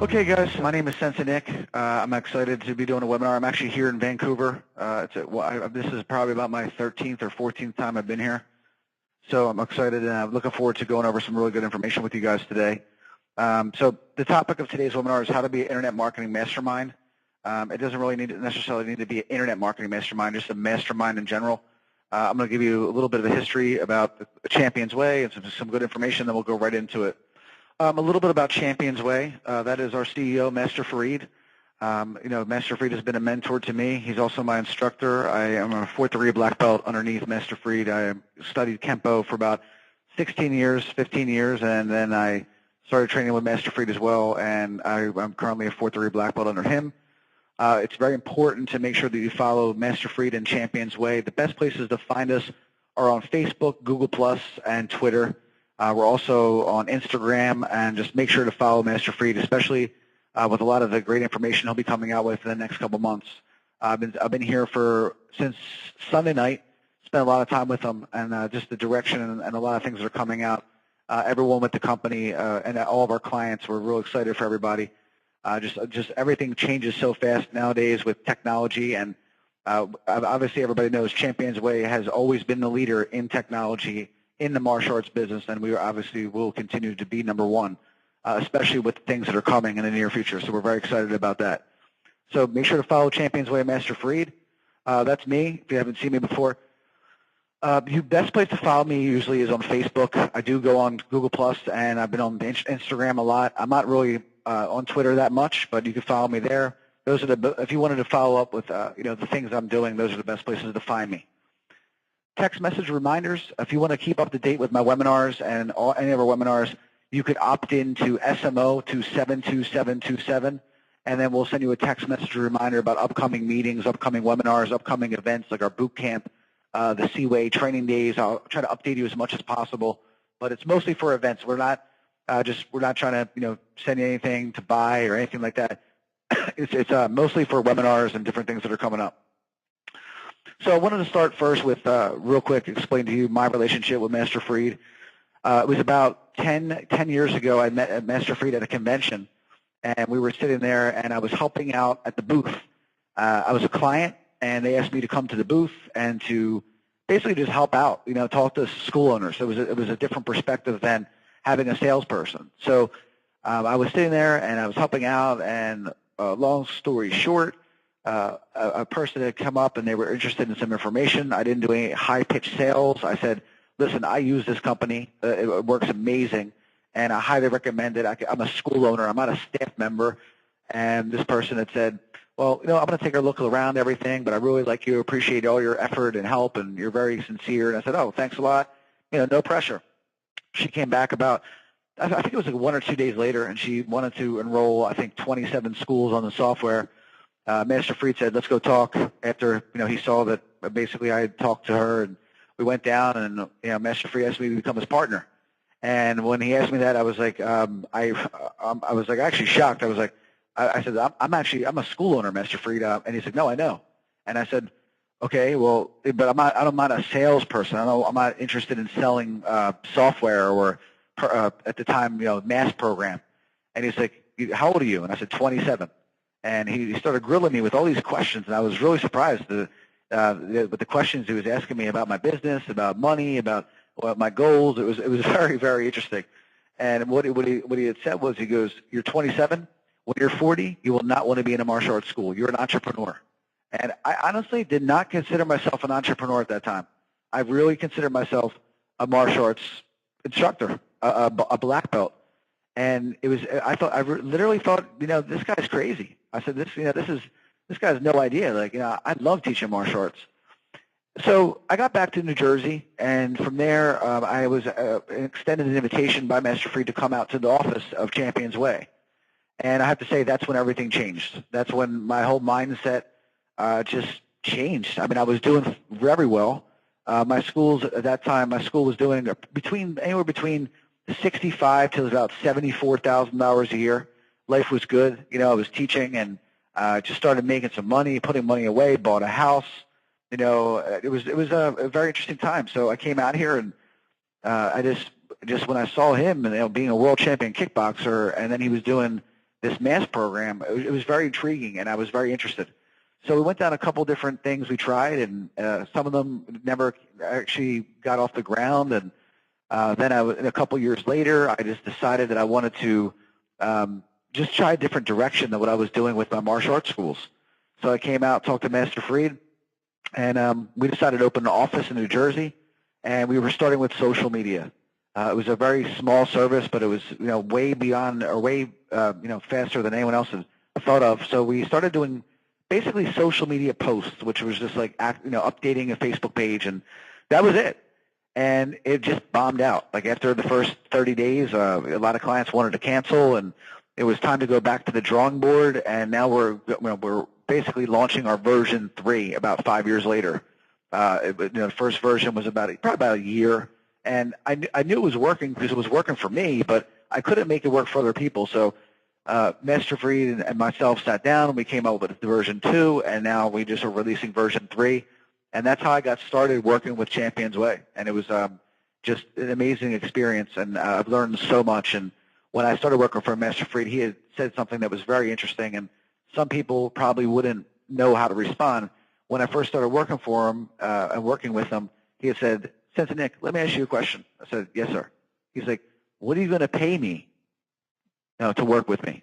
Okay, guys, my name is Sensei Nick. I'm excited to be doing a webinar. I'm actually here in Vancouver. This is probably about my 13th or 14th time I've been here. So I'm excited and I'm looking forward to going over some really good information with you guys today. So the topic of today's webinar is how to be an internet marketing mastermind. It doesn't really necessarily need to be an internet marketing mastermind, just a mastermind in general. I'm going to give you a little bit of a history about the Champion's Way and some good information, then we'll go right into it. A little bit about Champion's Way. That is our CEO, Master Fareed. Master Fareed has been a mentor to me. He's also my instructor. I am a 4th degree black belt underneath Master Fareed. I studied Kempo for about 16 years, 15 years, and then I started training with Master Fareed as well, and I'm currently a 4th degree black belt under him. It's very important to make sure that you follow Master Fareed and Champion's Way. The best places to find us are on Facebook, Google+, and Twitter. We're also on Instagram, and just make sure to follow Master Fareed, especially with a lot of the great information he'll be coming out with in the next couple months. I've been here since Sunday night, spent a lot of time with him, and just the direction and a lot of things that are coming out. Everyone with the company and all of our clients, we're real excited for everybody. Just everything changes so fast nowadays with technology, and obviously everybody knows Champion's Way has always been the leader in technology in the martial arts business, and we obviously will continue to be #1, especially with things that are coming in the near future. So we're very excited about that. So make sure to follow Champion's Way, Master Fareed. That's me. If you haven't seen me before, the best place to follow me usually is on Facebook. I do go on Google+, and I've been on Instagram a lot. I'm not really on Twitter that much, but you can follow me there. If you wanted to follow up with the things I'm doing, those are the best places to find me. Text message reminders. If you want to keep up to date with my webinars and any of our webinars, you could opt into SMO to 72727, and then we'll send you a text message reminder about upcoming meetings, upcoming webinars, upcoming events like our boot camp, the Seaway training days. I'll try to update you as much as possible, but it's mostly for events. We're not trying to send you anything to buy or anything like that. It's mostly for webinars and different things that are coming up. So I wanted to start first with real quick explain to you my relationship with Master Fareed. It was about 10 years ago. I met Master Fareed at a convention, and we were sitting there, and I was helping out at the booth. I was a client, and they asked me to come to the booth and to basically just help out, talk to school owners. It was a different perspective than having a salesperson. So I was sitting there, and I was helping out, and long story short, a person had come up and they were interested in some information. I didn't do any high-pitched sales. I said, listen, I use this company. It works amazing, and I highly recommend it. I'm a school owner. I'm not a staff member. And this person had said, well, I'm going to take a look around everything, but I really like you, appreciate all your effort and help, and you're very sincere. And I said, oh, thanks a lot. No pressure. She came back I think it was like 1 or 2 days later, and she wanted to enroll, I think, 27 schools on the software. Master Fareed said, let's go talk after, he saw that basically I had talked to her, and we went down, and, Master Fareed asked me to become his partner. And when he asked me that, I was like, I was like actually shocked. I was like, I said, I'm a school owner, Master Fareed. And he said, no, I know. And I said, okay, well, but I'm not a salesperson. I'm not interested in selling software or at the time, mass program. And he's like, how old are you? And I said, 27. And he started grilling me with all these questions, and I was really surprised with the questions he was asking me about my business, about money, about my goals. It was very, very interesting. And what he had said was, he goes, you're 27. When you're 40, you will not want to be in a martial arts school. You're an entrepreneur. And I honestly did not consider myself an entrepreneur at that time. I really considered myself a martial arts instructor, a black belt. And I literally thought, this guy's crazy. I said, this guy has no idea. I love teaching martial arts. So I got back to New Jersey, and from there, I was extended an invitation by Master Fareed to come out to the office of Champion's Way. And I have to say, that's when everything changed. That's when my whole mindset just changed. I mean, I was doing very well. My schools at that time, was doing anywhere between 65 to about $74,000 a year. Life was good. I was teaching, and just started making some money, putting money away, bought a house. It was a very interesting time. So I came out here, and I just when I saw him, and being a world champion kickboxer, and then he was doing this mass program, it was very intriguing, and I was very interested. So we went down a couple different things we tried, and some of them never actually got off the ground. And then a couple years later, I just decided that I wanted to just try a different direction than what I was doing with my martial arts schools. So I came out, talked to Master Freed, and we decided to open an office in New Jersey, and we were starting with social media. It was a very small service, but it was way beyond or way faster than anyone else had thought of. So we started doing basically social media posts, which was just like updating a Facebook page, and that was it. And it just bombed out. Like after the first 30 days, a lot of clients wanted to cancel, and it was time to go back to the drawing board. And now we're basically launching our version 3 about 5 years later. The first version was probably about a year, and I knew it was working because it was working for me, but I couldn't make it work for other people. So Master Freed and myself sat down, and we came up with version 2, and now we just are releasing version 3. And that's how I got started working with Champions Way. And it was just an amazing experience, and I've learned so much. And when I started working for Master Freed, he had said something that was very interesting, and some people probably wouldn't know how to respond. When I first started working for him and working with him, he had said, "Sensei Nick, let me ask you a question." I said, "Yes, sir." He's like, "What are you going to pay me to work with me?"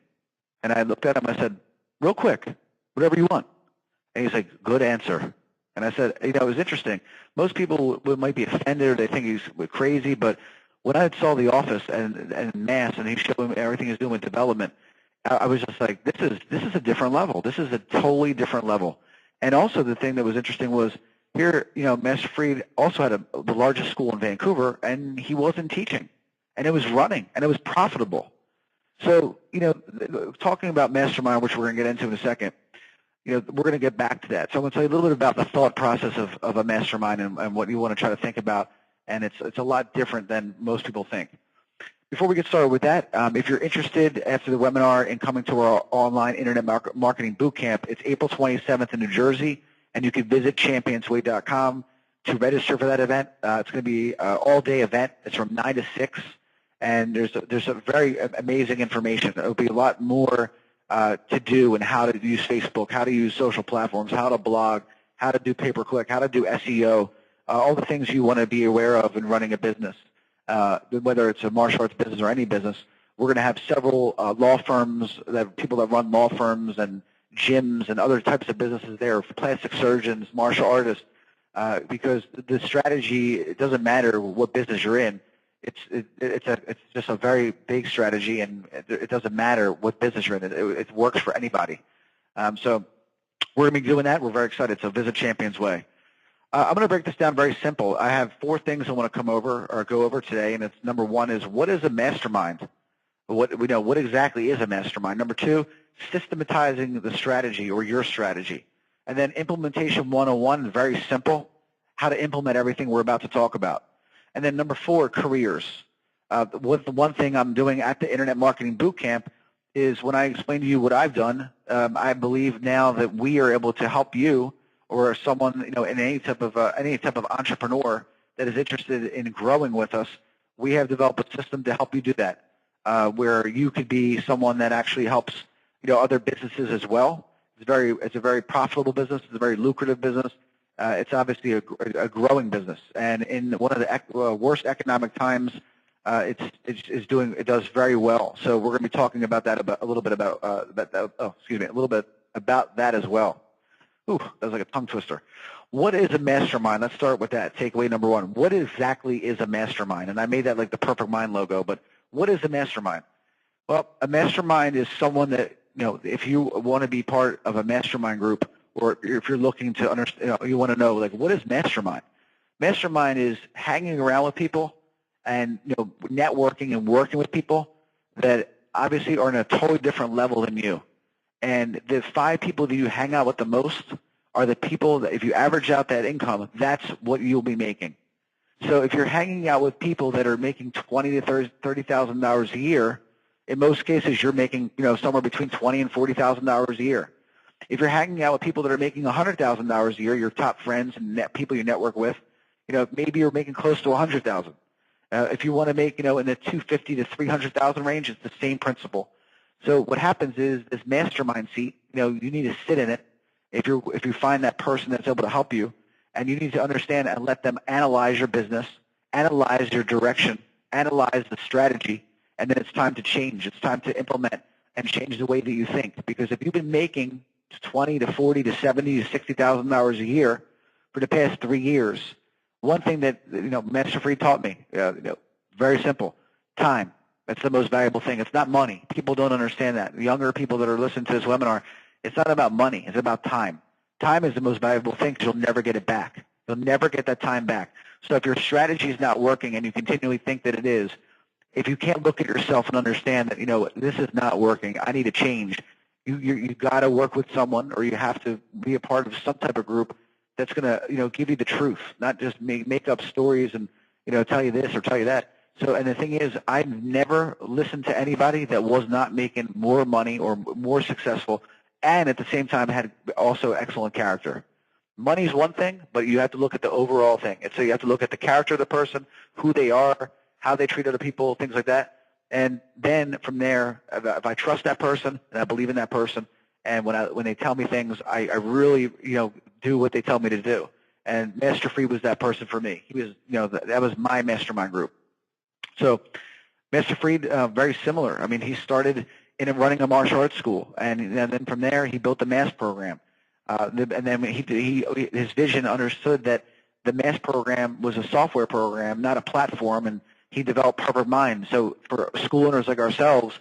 And I looked at him, I said, "Real quick, whatever you want." And he's like, "Good answer." And I said, it was interesting. Most people might be offended or they think he's crazy, but when I saw the office and Mass, and he's showing everything he's doing with development, I was just like, this is a different level. This is a totally different level. And also the thing that was interesting was here, Master Freed also had the largest school in Vancouver, and he wasn't teaching, and it was running, and it was profitable. So, talking about MasterMind, which we're going to get into in a second, we're going to get back to that. So I'm going to tell you a little bit about the thought process of a mastermind and what you want to try to think about, and it's a lot different than most people think. Before we get started with that, if you're interested after the webinar in coming to our online internet marketing bootcamp, it's April 27th in New Jersey, and you can visit championsway.com to register for that event. It's going to be an all-day event. It's from 9 to 6, and there's a very amazing information. There'll be a lot more to do and how to use Facebook, how to use social platforms, how to blog, how to do pay-per-click, how to do SEO, all the things you want to be aware of in running a business, whether it's a martial arts business or any business. We're going to have several law firms, people that run law firms and gyms and other types of businesses there, plastic surgeons, martial artists, because the strategy, it doesn't matter what business you're in. It's just a very big strategy, and it doesn't matter what business you're in. It works for anybody. So we're going to be doing that. We're very excited. So visit Champions Way. I'm going to break this down very simple. I have 4 things I want to go over today, and it's number 1 is what is a mastermind? What exactly is a mastermind? Number 2, systematizing the strategy or your strategy. And then implementation 101, very simple, how to implement everything we're about to talk about. And then number 4, careers. The one thing I'm doing at the Internet Marketing Bootcamp is when I explain to you what I've done, I believe now that we are able to help you or someone in any type of entrepreneur that is interested in growing with us. We have developed a system to help you do that, where you could be someone that actually helps other businesses as well. It's a very profitable business. It's a very lucrative business. It's obviously a growing business, and in one of the worst economic times, it does very well. So we're going to be talking about that a little bit about that as well. Ooh, that was like a tongue twister. What is a mastermind? Let's start with that. Takeaway number 1. What exactly is a mastermind? And I made that like the Perfect Mind logo, but what is a mastermind? Well, a mastermind is someone that if you want to be part of a mastermind group, or if you're looking to understand, you want to know, like, what is mastermind? Mastermind is hanging around with people and networking and working with people that obviously are on a totally different level than you. And the 5 people that you hang out with the most are the people that, if you average out that income, that's what you'll be making. So if you're hanging out with people that are making $20,000 to $30,000 a year, in most cases you're making somewhere between $20,000 and $40,000 a year. If you're hanging out with people that are making $100,000 a year, your top friends and people you network with, maybe you're making close to $100,000. If you want to make, in the $250,000 to $300,000 range, it's the same principle. So what happens is this mastermind seat, you need to sit in it if you find that person that's able to help you, and you need to understand and let them analyze your business, analyze your direction, analyze the strategy, and then it's time to change. It's time to implement and change the way that you think. Because if you've been making 20 to 40 to 70 to $60,000 a year for the past 3 years, one thing that Master Fried taught me, very simple, time. That's the most valuable thing. It's not money. People don't understand that. The younger people that are listening to this webinar, it's not about money. It's about time. Time is the most valuable thing because you'll never get it back. You'll never get that time back. So if your strategy is not working and you continually think that it is, if you can't look at yourself and understand that, this is not working, I need to change, you got to work with someone, or you have to be a part of some type of group that's going to, give you the truth, not just make up stories and, tell you this or tell you that. So, and the thing is, I've never listened to anybody that was not making more money or more successful, and at the same time had also excellent character. Money is one thing, but you have to look at the overall thing. And so you have to look at the character of the person, who they are, how they treat other people, things like that. And then from there, if I trust that person and I believe in that person, and when they tell me things, I really do what they tell me to do. And Master Fried was that person for me. He was that was my mastermind group. So Master Fried, very similar. I mean, he started in running a martial arts school, and then from there he built the MAST program. And then his vision understood that the MAST program was a software program, not a platform, and he developed Perfect Mind. So for school owners like ourselves,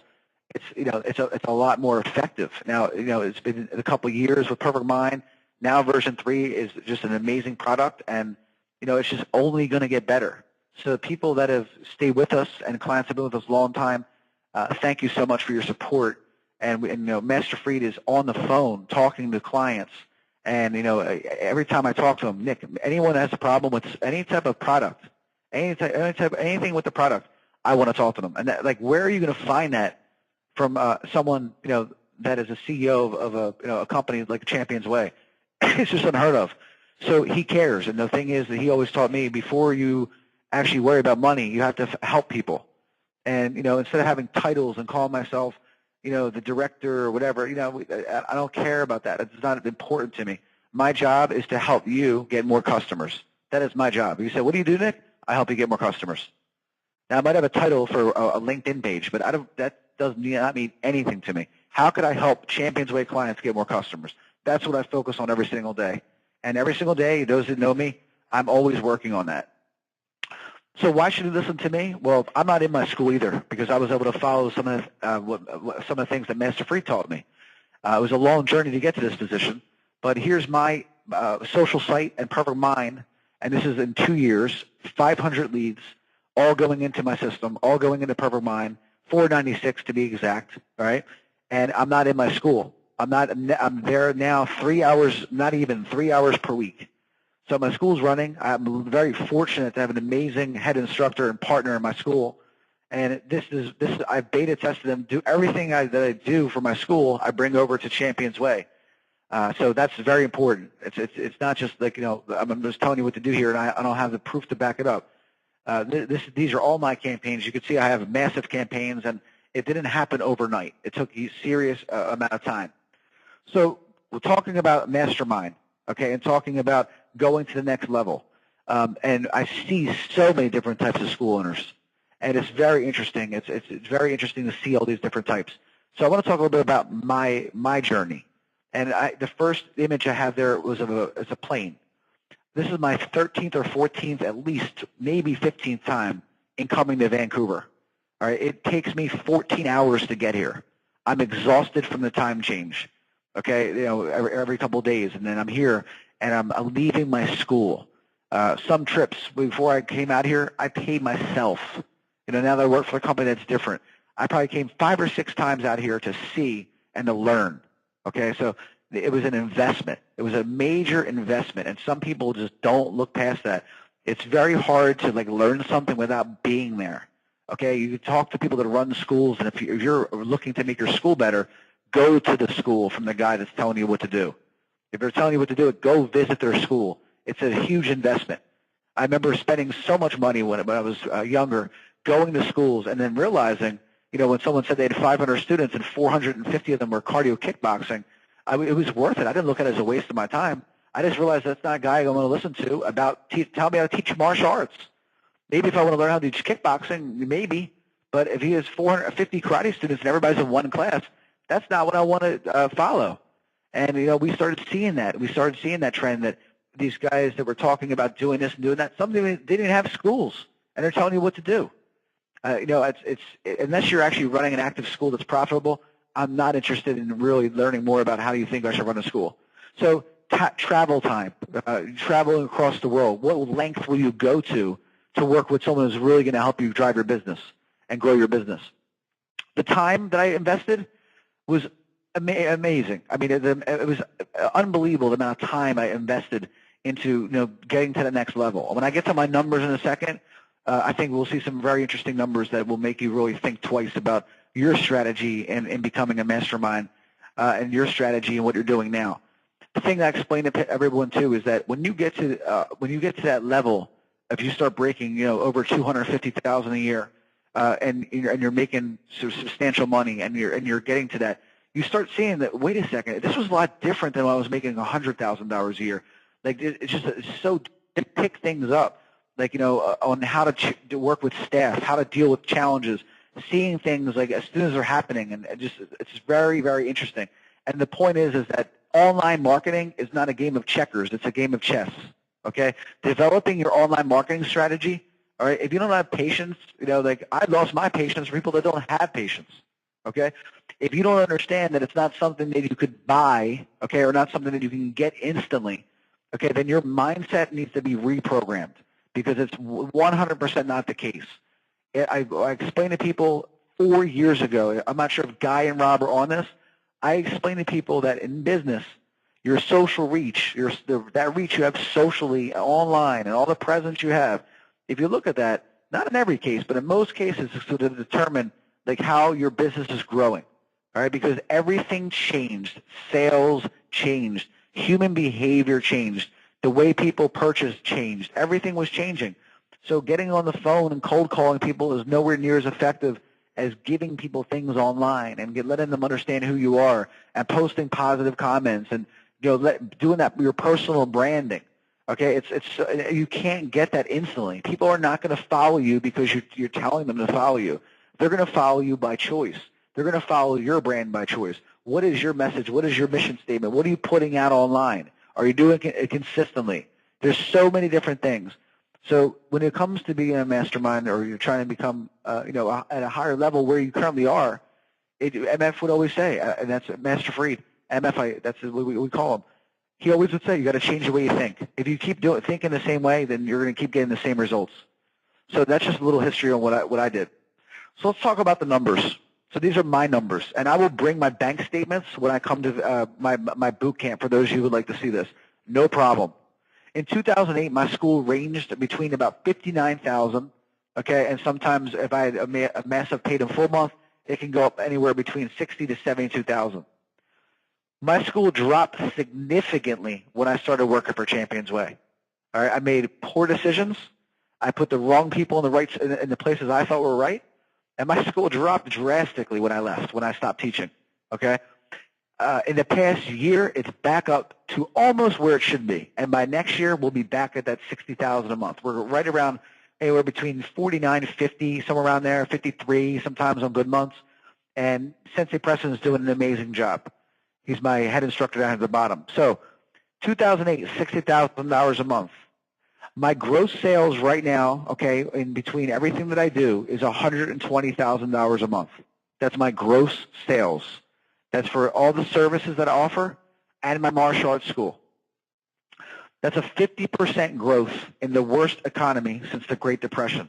it's a lot more effective. Now, it's been a couple of years with Perfect Mind. Now version 3 is just an amazing product, and it's just only going to get better. So people that have stayed with us and clients have been with us a long time, thank you so much for your support. And Master Fried is on the phone talking to clients, and every time I talk to him, Nick, anyone that has a problem with any type of product, anything with the product, I want to talk to them. And where are you going to find that from someone that is a CEO of a company like Champions Way? It's just unheard of. So he cares, and the thing is that he always taught me, before you actually worry about money, you have to help people. And instead of having titles and calling myself the director or whatever, I don't care about that. It's not important to me. My job is to help you get more customers. That is my job. You say, what do you do, Nick? I help you get more customers. Now, I might have a title for a LinkedIn page, but that does not mean anything to me. How could I help Champions Way clients get more customers? That's what I focus on every single day. And every single day, those that know me, I'm always working on that. So why should you listen to me? Well, I'm not in my school either, because I was able to follow some of the things that Master Fried taught me. It was a long journey to get to this position, but here's my social site and Perfect Mind, and this is in 2 years, 500 leads, all going into my system, all going into Perfect Mind, 496 to be exact, all right? And I'm not in my school. I'm there now 3 hours, not even 3 hours per week. So my school's running. I'm very fortunate to have an amazing head instructor and partner in my school. And this is I beta tested them. Do everything that I do for my school, I bring over to Champions Way. So that's very important. It's not just like I'm just telling you what to do here, and I don't have the proof to back it up. These are all my campaigns. You can see I have massive campaigns, and it didn't happen overnight. It took a serious amount of time. So we're talking about MasterMIND, okay, and talking about going to the next level. And I see so many different types of school owners, and it's very interesting. It's very interesting to see all these different types. So I want to talk a little bit about my journey. And the first image I have there was a plane. This is my 13th or 14th, at least maybe 15th time in coming to Vancouver. All right, it takes me 14 hours to get here. I'm exhausted from the time change. Okay, every couple of days, and then I'm here, and I'm leaving my school. Some trips before I came out here, I paid myself. Now that I work for a company that's different, I probably came 5 or 6 times out here to see and to learn. Okay, so it was an investment. It was a major investment, and some people just don't look past that. It's very hard to learn something without being there. Okay, you talk to people that run schools, and if you're looking to make your school better, go to the school from the guy that's telling you what to do. If they're telling you what to do, go visit their school. It's a huge investment. I remember spending so much money when I was younger, going to schools and then realizing when someone said they had 500 students and 450 of them were cardio kickboxing, it was worth it. I didn't look at it as a waste of my time. I just realized that's not a guy I'm going to listen to tell me how to teach martial arts. Maybe if I want to learn how to teach kickboxing, maybe. But if he has 450 karate students and everybody's in one class, that's not what I want to follow. And, we started seeing that. We started seeing that trend that these guys that were talking about doing this and doing that, some of them they didn't even have schools, and they're telling you what to do. It's unless you're actually running an active school that's profitable, I'm not interested in really learning more about how you think I should run a school. So travel time, traveling across the world. What length will you go to work with someone who's really going to help you drive your business and grow your business? The time that I invested was amazing. I mean, it was unbelievable the amount of time I invested into getting to the next level. When I get to my numbers in a second, I think we'll see some very interesting numbers that will make you really think twice about your strategy in becoming a mastermind and your strategy and what you're doing now. The thing that I explain to everyone too is that when you get to that level, if you start breaking over $250,000 a year and you're making substantial money and you're getting to that, you start seeing that, wait a second, this was a lot different than when I was making $100,000 a year. Like it's so to pick things up, like on how to work with staff, how to deal with challenges, seeing things like as soon as they're happening, and it's very, very interesting. And the point is that online marketing is not a game of checkers; it's a game of chess. Okay, developing your online marketing strategy. All right, if you don't have patience, like I lost my patience for people that don't have patience. Okay, if you don't understand that it's not something that you could buy, okay, or not something that you can get instantly, okay, then your mindset needs to be reprogrammed because it's 100% not the case. I explained to people 4 years ago, I'm not sure if Guy and Rob are on this, I explained to people that in business, your social reach, that reach you have socially, online, and all the presence you have, if you look at that, not in every case, but in most cases, it's to determine like how your business is growing, all right? Because everything changed. Sales changed. Human behavior changed. The way people purchase changed. Everything was changing. So getting on the phone and cold calling people is nowhere near as effective as giving people things online and letting them understand who you are and posting positive comments and doing that your personal branding. Okay, you can't get that instantly. People are not going to follow you because you're telling them to follow you. They're going to follow you by choice. They're going to follow your brand by choice. What is your message? What is your mission statement? What are you putting out online? Are you doing it consistently? There's so many different things. So when it comes to being a mastermind or you're trying to become, at a higher level where you currently are, MF would always say, and that's Master Fried, MF, that's what we call him. He always would say, you got to change the way you think. If you keep thinking the same way, then you're going to keep getting the same results. So that's just a little history on what I did. So let's talk about the numbers. So these are my numbers, and I will bring my bank statements when I come to my boot camp for those of you who would like to see this. No problem. In 2008, my school ranged between about $59,000, okay, and sometimes if I had a massive paid in full month, it can go up anywhere between $60,000 to $72,000. My school dropped significantly when I started working for Champions Way. All right, I made poor decisions. I put the wrong people in the places I thought were right, and my school dropped drastically when I left, when I stopped teaching. Okay, in the past year, it's back up to almost where it should be, and by next year, we'll be back at that $60,000 a month. We're right around anywhere between 49, 50, somewhere around there, 53, sometimes on good months. And Sensei Preston is doing an amazing job. He's my head instructor down at the bottom. So 2008, $60,000 a month. My gross sales right now, okay, in between everything that I do is $120,000 a month. That's my gross sales. That's for all the services that I offer and my martial arts school. That's a 50% growth in the worst economy since the Great Depression.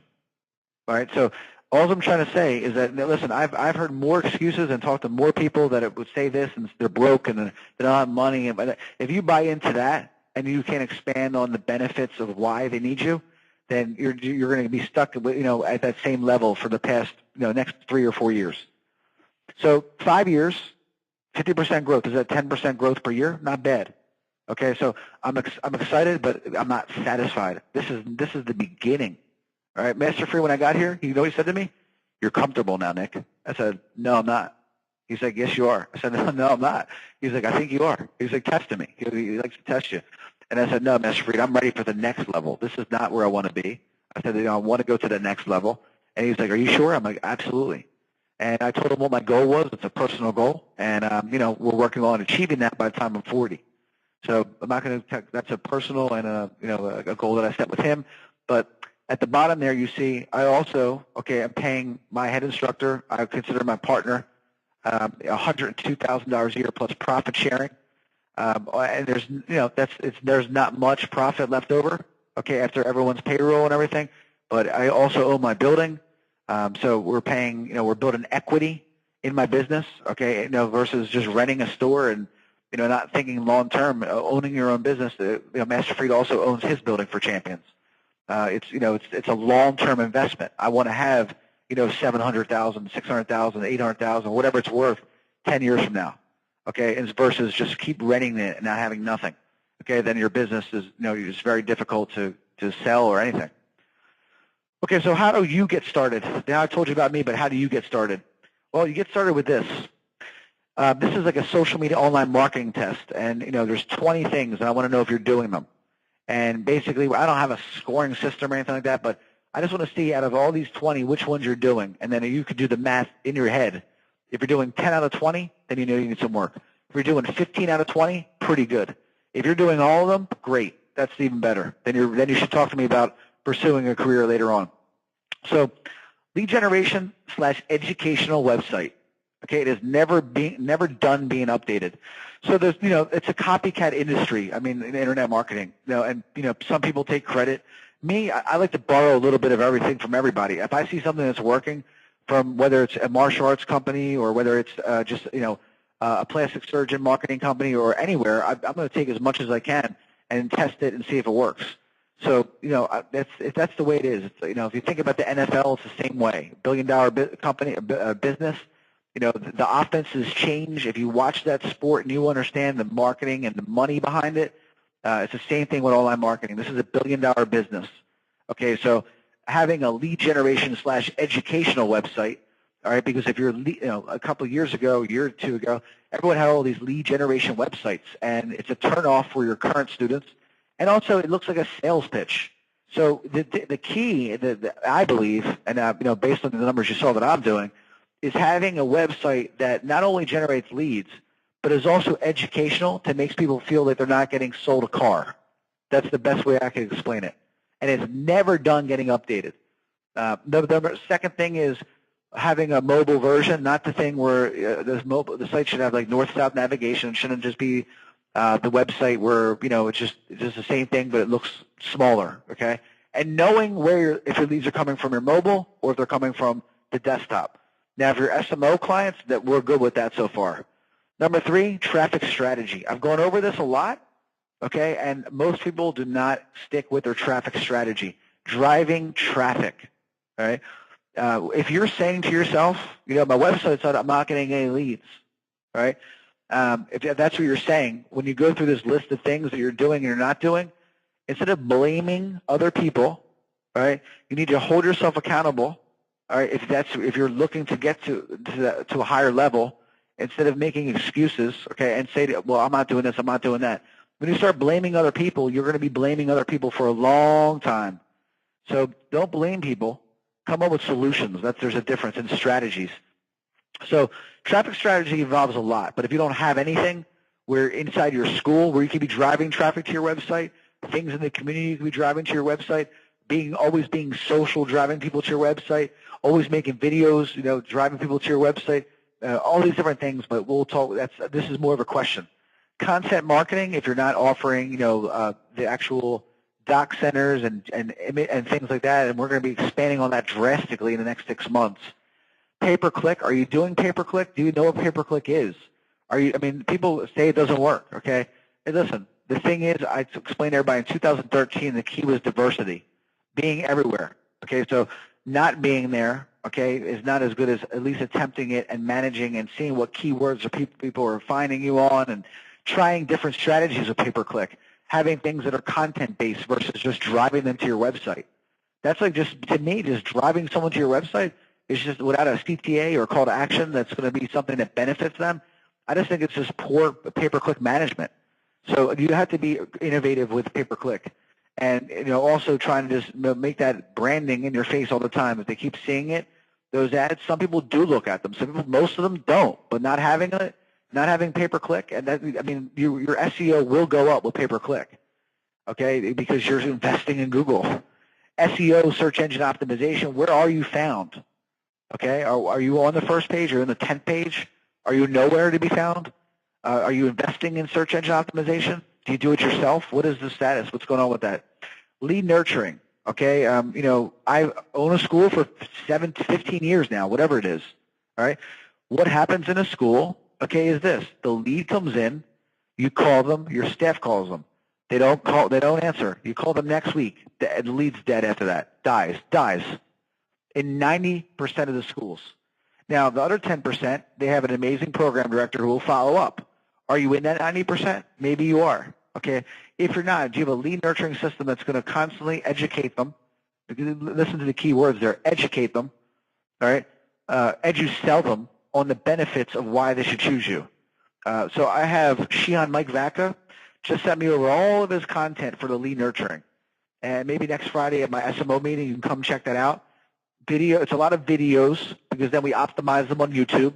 All right, so all I'm trying to say is that, listen, I've heard more excuses and talked to more people that it would say this and they're broke and they don't have money. But if you buy into that and you can't expand on the benefits of why they need you, then you're going to be stuck, at that same level for the past, next 3 or 4 years. So 5 years, 50% growth. Is that 10% growth per year? Not bad. Okay, so I'm excited, but I'm not satisfied. This is the beginning. All right, Master Free, when I got here, you know what he said to me? you're comfortable now, Nick. I said, no, I'm not. He's like, yes, you are. I said, no, I'm not. He's like, I think you are. He's like, testing me. He likes to test you. And I said, no, Mr. Fried, I'm ready for the next level. This is not where I want to be. I said, I want to go to the next level. And he's like, are you sure? I'm like, absolutely. And I told him what my goal was. It's a personal goal. And, we're working on achieving that by the time I'm 40. So I'm not going to – that's a personal and, a goal that I set with him. But at the bottom there you see I also – I'm paying my head instructor. I consider my partner $102,000 a year plus profit sharing. And there's there's not much profit left over, after everyone's payroll and everything. But I also own my building. So we're paying, we're building equity in my business, versus just renting a store and, not thinking long term. Owning your own business, Master Fried also owns his building for champions. It's a long term investment. I want to have, 700,000, 600,000, 800,000, whatever it's worth 10 years from now, versus just keep renting it and not having nothing. Then your business is, it's very difficult to sell or anything. Okay, so how do you get started? Now I told you about me, but how do you get started? Well, you get started with this. This is like a social media online marketing test, and there's 20 things, and I want to know if you're doing them. And basically, I don't have a scoring system or anything like that, but I just want to see out of all these 20 which ones you're doing, and then you could do the math in your head. If you're doing 10 out of 20, then you know you need some work. If you're doing 15 out of 20, pretty good. If you're doing all of them, great. That's even better. Then you should talk to me about pursuing a career later on. So lead generation / educational website. It is never done being updated. So there's, it's a copycat industry. I mean, in internet marketing, and some people take credit. Me, I like to borrow a little bit of everything from everybody. If I see something that's working, from whether it's a martial arts company or whether it's just a plastic surgeon marketing company or anywhere, I'm going to take as much as I can and test it and see if it works. So that's the way it is. It's, if you think about the NFL, it's the same way. $1 billion company, business. The offenses change. If you watch that sport and you understand the marketing and the money behind it, it's the same thing with online marketing. This is a $1 billion business. So having a lead generation / educational website, all right, because if you're, a couple of years ago, a year or two ago, everyone had all these lead generation websites, and it's a turnoff for your current students, and also it looks like a sales pitch. So the key, I believe, and based on the numbers you saw that I'm doing, is having a website that not only generates leads, but is also educational to make people feel that they're not getting sold a car. That's the best way I can explain it. And it's never done getting updated. The second thing is having a mobile version, not the thing where the site should have like north-south navigation. It shouldn't just be the website where, it's just the same thing, but it looks smaller, And knowing if your leads are coming from your mobile or if they're coming from the desktop. Now, if you're SMO clients, that we're good with that so far. Number 3, traffic strategy. I've gone over this a lot, and most people do not stick with their traffic strategy. Driving traffic, all right? If you're saying to yourself, my website's not, I'm not getting any leads, all right? If that's what you're saying, when you go through this list of things that you're doing and you're not doing, instead of blaming other people, all right, you need to hold yourself accountable. All right, if you're looking to get to a higher level, instead of making excuses, and say, well, I'm not doing this, I'm not doing that. When you start blaming other people, you're going to be blaming other people for a long time. So don't blame people. Come up with solutions. There's a difference in strategies. So traffic strategy involves a lot, but if you don't have anything, where inside your school, where you can be driving traffic to your website, things in the community you can be driving to your website, always being social, driving people to your website, always making videos, driving people to your website, all these different things, but we'll talk, this is more of a question. Content marketing, if you're not offering, the actual doc centers and things like that, and we're going to be expanding on that drastically in the next 6 months. Pay-per-click, are you doing pay-per-click? Do you know what pay-per-click is? People say it doesn't work, Hey, listen, the thing is, I explained to everybody in 2013, the key was diversity, being everywhere, So not being there, is not as good as at least attempting it and managing and seeing what keywords people are finding you on and trying different strategies of pay-per-click, having things that are content-based versus just driving them to your website. That's like to me, just driving someone to your website It's just without a CTA or a call to action that's going to be something that benefits them. I just think it's just poor pay-per-click management. So you have to be innovative with pay-per-click, and also trying to just make that branding in your face all the time. If they keep seeing it, those ads, some people do look at them. Some people, most of them don't. But not having it, not having pay-per-click, and that, I mean, your SEO will go up with pay-per-click, okay? Because you're investing in Google. SEO, search engine optimization. Where are you found? Okay, are you on the first page or in the 10th page? Are you nowhere to be found? Are you investing in search engine optimization? Do you do it yourself? What is the status? What's going on with that? Lead nurturing. Okay, I own a school for 15 years now, whatever it is. All right, what happens in a school? Okay, is this: the lead comes in, you call them, your staff calls them. They don't answer. You call them next week. The lead's dead after that. Dies. In 90% of the schools. Now, the other 10%, they have an amazing program director who will follow up. Are you in that 90%? Maybe you are. Okay. If you're not, do you have a lead nurturing system that's going to constantly educate them? Listen to the key words there. Educate them. All right. Edu-sell them on the benefits of why they should choose you. So I have Shihan Mike Vaca just sent me over all of his content for the lead nurturing. And maybe next Friday at my SMO meeting, you can come check that out. It's a lot of videos because then we optimize them on YouTube,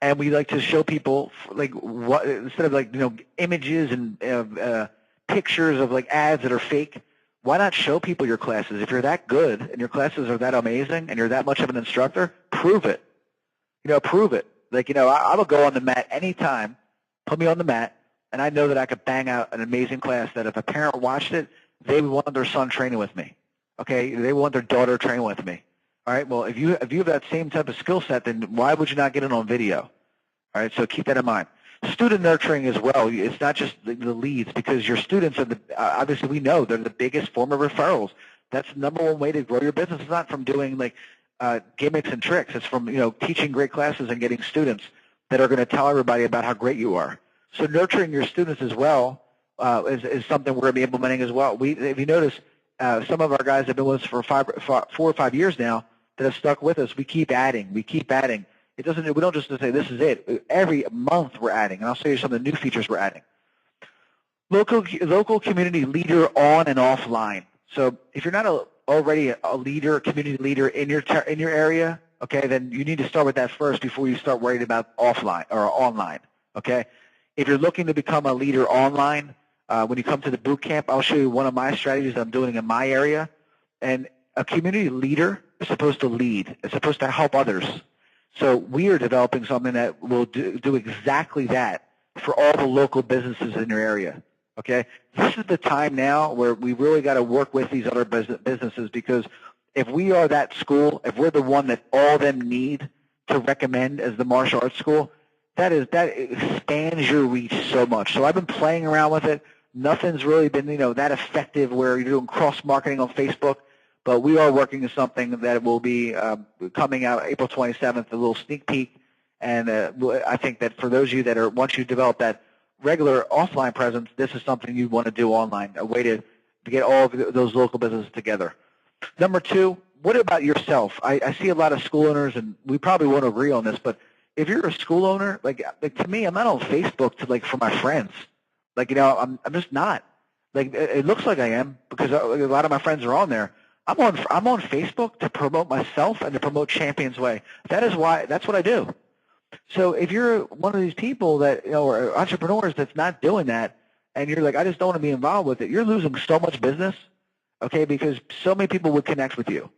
and we like to show people like what, instead of like images and pictures of like ads that are fake. Why not show people your classes? If you're that good and your classes are that amazing and you're that much of an instructor, prove it. Prove it. Like I will go on the mat anytime, put me on the mat, and I know that I could bang out an amazing class that if a parent watched it, they would want their son training with me. Okay, they want their daughter training with me. All right, well, if you have that same type of skill set, then why would you not get it on video? All right, so keep that in mind. Student nurturing as well. It's not just the leads, because your students are obviously we know they're the biggest form of referrals. That's the number one way to grow your business. It's not from doing like gimmicks and tricks. It's from teaching great classes and getting students that are going to tell everybody about how great you are. So nurturing your students as well is something we're going to be implementing as well. If you notice, some of our guys have been with us for 4 or 5 years now that have stuck with us. We keep adding. We don't just say this is it. Every month we're adding, and I'll show you some of the new features we're adding. Local community leader on and offline. So if you're not already a leader, a community leader in your area, okay, then you need to start with that first before you start worrying about offline or online. Okay, if you're looking to become a leader online. When you come to the boot camp, I'll show you one of my strategies that I'm doing in my area. And a community leader is supposed to lead. It's supposed to help others. So we are developing something that will do exactly that for all the local businesses in your area. Okay? This is the time now where we really got to work with these other businesses, because if we are that school, if we're the one that all of them need to recommend as the martial arts school, that expands your reach so much. So I've been playing around with it. Nothing's really been, that effective where you're doing cross-marketing on Facebook, but we are working on something that will be coming out April 27th, a little sneak peek, and I think that for those of you that are, once you develop that regular offline presence, this is something you want to do online, a way to get all of those local businesses together. Number 2, what about yourself? I see a lot of school owners, and we probably won't agree on this, but if you're a school owner, like to me, I'm not on Facebook for my friends. I'm just not. It looks like I am because a lot of my friends are on there. I'm on Facebook to promote myself and to promote Champions Way. That's what I do. So if you're one of these people that or entrepreneurs that's not doing that, and you're like, I just don't want to be involved with it, you're losing so much business, okay? Because so many people would connect with you.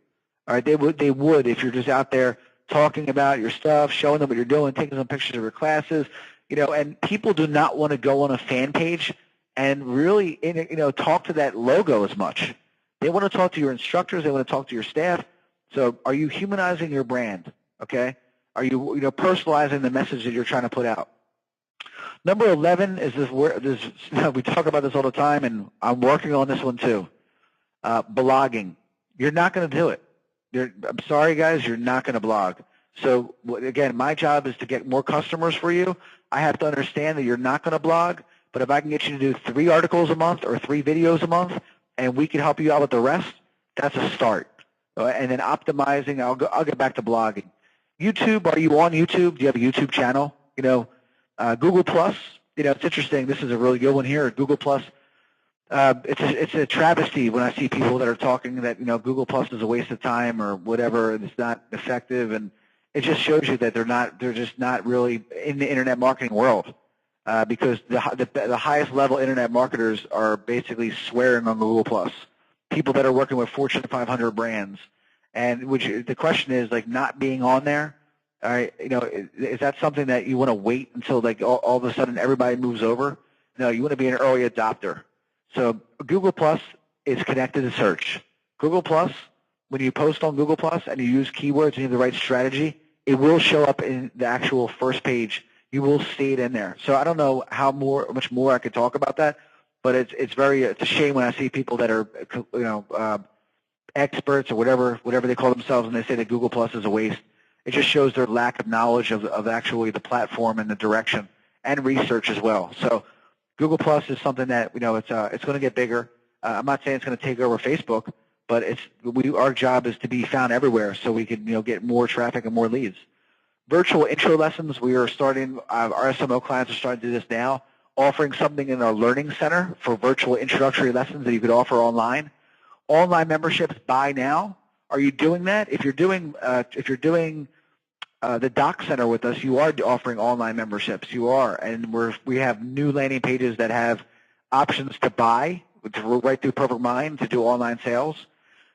All right, they would if you're just out there talking about your stuff, showing them what you're doing, taking some pictures of your classes. And people do not want to go on a fan page and really, talk to that logo as much. They want to talk to your instructors. They want to talk to your staff. So are you humanizing your brand, okay? Are you, personalizing the message that you're trying to put out? Number 11 is this. We talk about this all the time, and I'm working on this one too. Blogging. You're not going to do it. I'm sorry, guys, you're not going to blog. So, again, my job is to get more customers for you. I have to understand that you're not going to blog, but if I can get you to do 3 articles a month or 3 videos a month, and we can help you out with the rest, that's a start. And then optimizing, I'll get back to blogging. YouTube, are you on YouTube? Do you have a YouTube channel? Google Plus, it's interesting. This is a really good one here. Google Plus, it's a travesty when I see people that are talking that, Google Plus is a waste of time or whatever, and it's not effective, and it just shows you that they're just not really in the internet marketing world, because the highest level internet marketers are basically swearing on Google Plus. People that are working with Fortune 500 brands, and the question is like not being on there. All right, is that something that you want to wait until like all of a sudden everybody moves over? No, you want to be an early adopter. So Google Plus is connected to search. Google Plus, when you post on Google Plus and you use keywords and you have the right strategy, it will show up in the actual first page. You will see it in there. So I don't know how much more I could talk about that, but it's a shame when I see people that are experts or whatever they call themselves, and they say that Google Plus is a waste. It just shows their lack of knowledge of actually the platform and the direction and research as well. So Google Plus is something that it's going to get bigger. I'm not saying it's going to take over Facebook, but our job is to be found everywhere so we can get more traffic and more leads. Virtual intro lessons, we are starting. Our SMO clients are starting to do this now, offering something in our learning center for virtual introductory lessons that you could offer online. Online memberships, buy now. Are you doing that? If you're doing the Doc Center with us, you are offering online memberships. You are, and we have new landing pages that have options to buy, right through Perfect Mind to do online sales.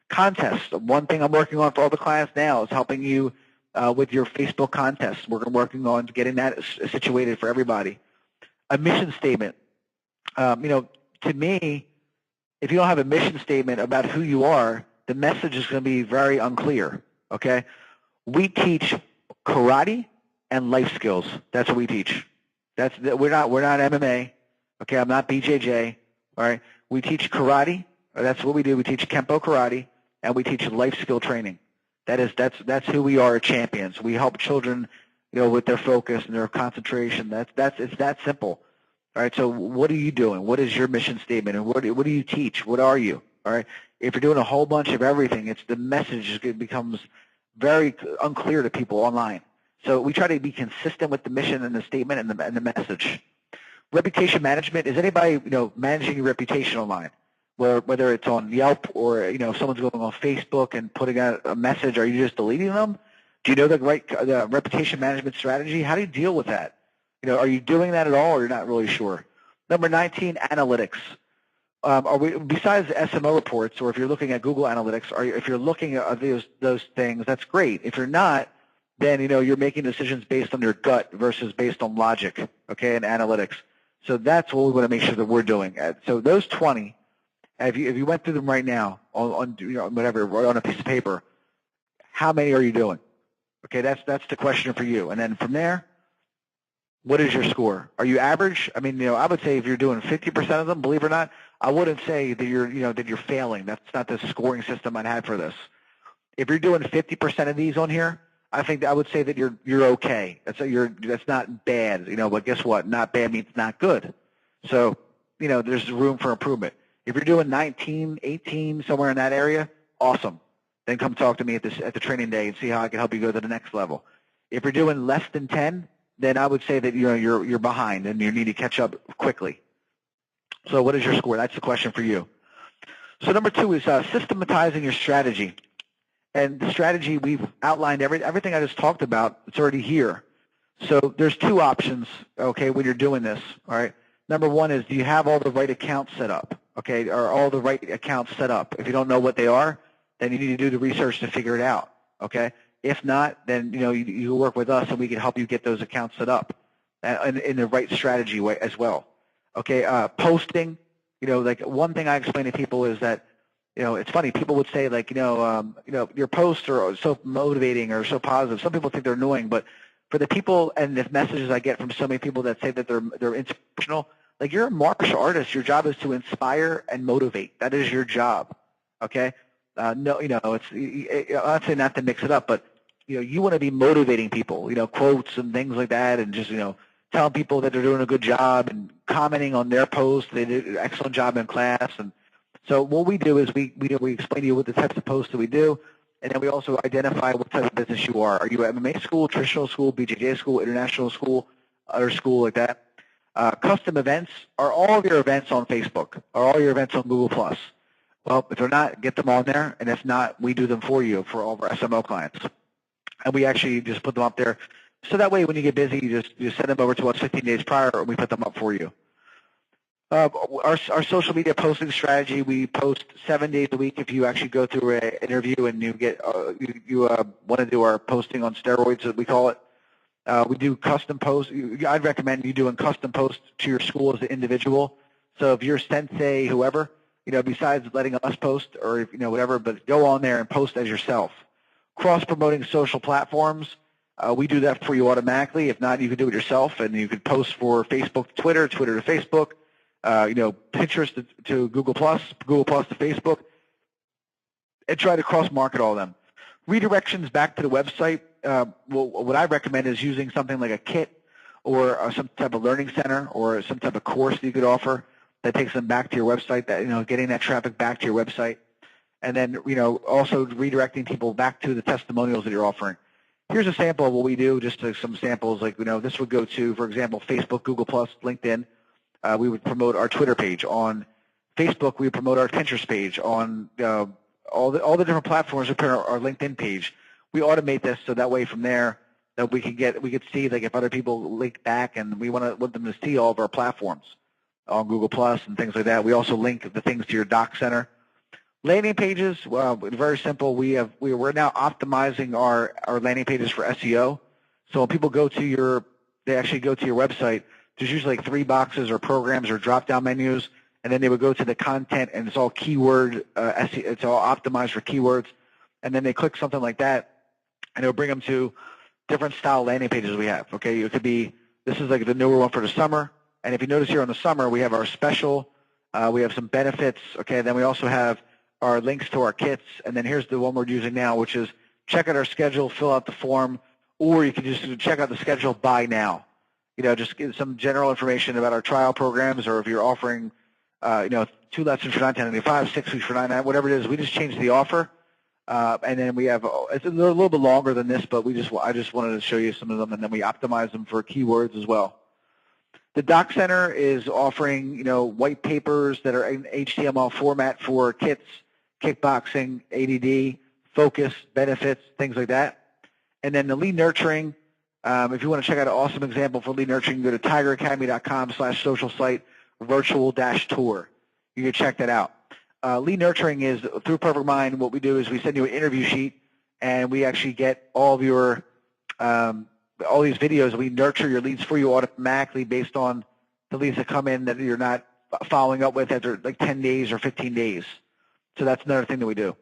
Contests. One thing I'm working on for all the clients now is helping you with your Facebook contests. We're working on getting that situated for everybody. A mission statement. To me, if you don't have a mission statement about who you are, the message is going to be very unclear, okay? We teach karate and life skills. That's what we teach. We're not MMA, okay? I'm not BJJ, all right? We teach karate. That's what we do. We teach Kempo karate, and we teach life skill training. That's who we are, champions. We help children, with their focus and their concentration. It's that simple. All right, so what are you doing? What is your mission statement, and what do you teach? What are you? All right, if you're doing a whole bunch of everything, the message becomes very unclear to people online. So we try to be consistent with the mission and the statement and the message. Reputation management, is anybody managing your reputation online? Whether it's on Yelp or someone's going on Facebook and putting out a message, are you just deleting them? Do you know the reputation management strategy? How do you deal with that? Are you doing that at all, or you're not really sure? Number 19, analytics. Besides SMO reports, or if you're looking at Google Analytics, or if you're looking at those things, that's great. If you're not, then you're making decisions based on your gut versus based on logic, okay, and analytics. So that's what we want to make sure that we're doing. So those 20, if you went through them right now on whatever, or on a piece of paper, how many are you doing? Okay, that's the question for you. And then from there, what is your score? Are you average? I mean, I would say if you're doing 50% of them, believe it or not, I wouldn't say that you're failing. That's not the scoring system I'd have for this. If you're doing 50% of these on here, I would say that you're okay. That's not bad. But guess what? Not bad means not good. So, there's room for improvement. If you're doing 19, 18, somewhere in that area, awesome. Then come talk to me at the training day and see how I can help you go to the next level. If you're doing less than 10, then I would say that you're behind and you need to catch up quickly. So what is your score? That's the question for you. So number 2 is systematizing your strategy. And the strategy, we've outlined everything I just talked about. It's already here. So there's 2 options, okay, when you're doing this, all right? Number 1 is, do you have all the right accounts set up, okay? Are all the right accounts set up? If you don't know what they are, then you need to do the research to figure it out, okay? If not, then you work with us and we can help you get those accounts set up in the right strategy way as well. Okay, posting. Like one thing I explain to people is that it's funny. People would say like your posts are so motivating or so positive. Some people think they're annoying, but for the people and the messages I get from so many people that say that they're inspirational, like you're a martial artist. Your job is to inspire and motivate. That is your job. Okay. No, I'd say not to mix it up, but you want to be motivating people, quotes and things like that, and just, telling people that they're doing a good job and commenting on their posts. They did an excellent job in class. And so what we do is we explain to you what the types of posts that we do, And then we also identify what type of business you are. Are you an MMA school, traditional school, BJJ school, international school, other school like that? Custom events, are all of your events on Facebook? Are all your events on Google+? Well, if they're not, get them on there. And if not, we do them for you for all of our SMO clients. And we actually just put them up there. So that way when you get busy, you send them over to us 15 days prior and we put them up for you. Our social media posting strategy, we post 7 days a week if you actually go through an interview and you get you want to do our posting on steroids, as we call it. We do custom posts. I'd recommend you doing custom posts to your school as an individual. So if you're sensei, whoever, besides letting us post or whatever, but go on there and post as yourself. Cross-promoting social platforms, we do that for you automatically. If not, you can do it yourself, and you could post for Facebook to Twitter, Twitter to Facebook. Pinterest to Google+, Google+ to Facebook, and try to cross-market all of them. Redirections back to the website, what I recommend is using something like a kit or some type of learning center or some type of course that you could offer that takes them back to your website, that getting that traffic back to your website, and then also redirecting people back to the testimonials that you're offering. Here's a sample of what we do, just some samples. Like this would go to, for example, Facebook, Google+, LinkedIn. We would promote our Twitter page. On Facebook, we would promote our Pinterest page. On all the different platforms, we put our LinkedIn page. We automate this so that way from there that we could see like if other people link back, and we want them to see all of our platforms on Google+ and things like that. We also link the things to your doc center. Landing pages, well, very simple. We're now optimizing our landing pages for SEO. So when people they actually go to your website, there's usually like 3 boxes or programs or drop-down menus, and then they would go to the content, and it's all keyword, it's all optimized for keywords, and then they click something like that, and it'll bring them to different style landing pages we have. Okay, it could be, this is like the newer one for the summer, and if you notice here on the summer, we have our special, we have some benefits, okay, then we also have our links to our kits, and then here's the one we're using now, which is check out our schedule, fill out the form, or you can just check out the schedule, buy now. Just give some general information about our trial programs, or if you're offering, 2 lessons for $9.95, 6 weeks for $9.99, whatever it is. We just changed the offer, and then we have it's a little bit longer than this, but I just wanted to show you some of them, and then we optimize them for keywords as well. The Doc Center is offering, white papers that are in HTML format for kits, kickboxing, ADD, focus, benefits, things like that. And then the lead nurturing. If you want to check out an awesome example for lead nurturing, go to tigeracademy.com/social site virtual-tour. You can check that out. Lead nurturing is through Perfect Mind. What we do is we send you an interview sheet, and we actually get all of your all these videos. We nurture your leads for you automatically based on the leads that come in that you're not following up with after like 10 days or 15 days. So that's another thing that we do.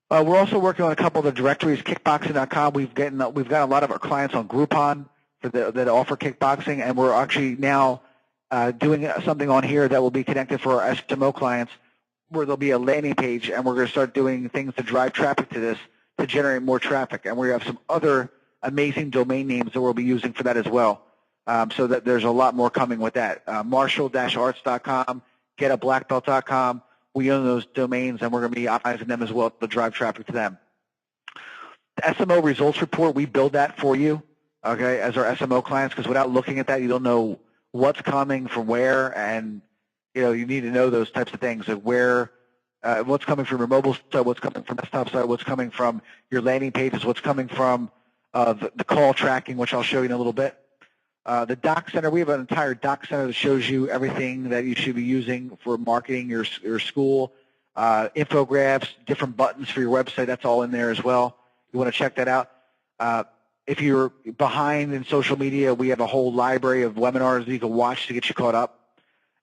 We're also working on a couple of the directories, kickboxing.com. We've got a lot of our clients on Groupon that offer kickboxing, and we're actually now doing something on here that will be connected for our SMO clients, where there'll be a landing page, and we're going to start doing things to drive traffic to this to generate more traffic. And we have some other amazing domain names that we'll be using for that as well. So that there's a lot more coming with that. Marshall-arts.com, getablackbelt.com. We own those domains, and we're going to be optimizing them as well to drive traffic to them. The SMO results report, we build that for you, okay, as our SMO clients, because without looking at that, you don't know what's coming from where, and you need to know those types of things, like where, what's coming from your mobile site, what's coming from desktop site, what's coming from your landing pages, what's coming from the call tracking, which I'll show you in a little bit. The Doc Center, we have an entire Doc Center that shows you everything that you should be using for marketing your school, infographics, different buttons for your website. That's all in there as well. You want to check that out. If you're behind in social media, we have a whole library of webinars that you can watch to get you caught up.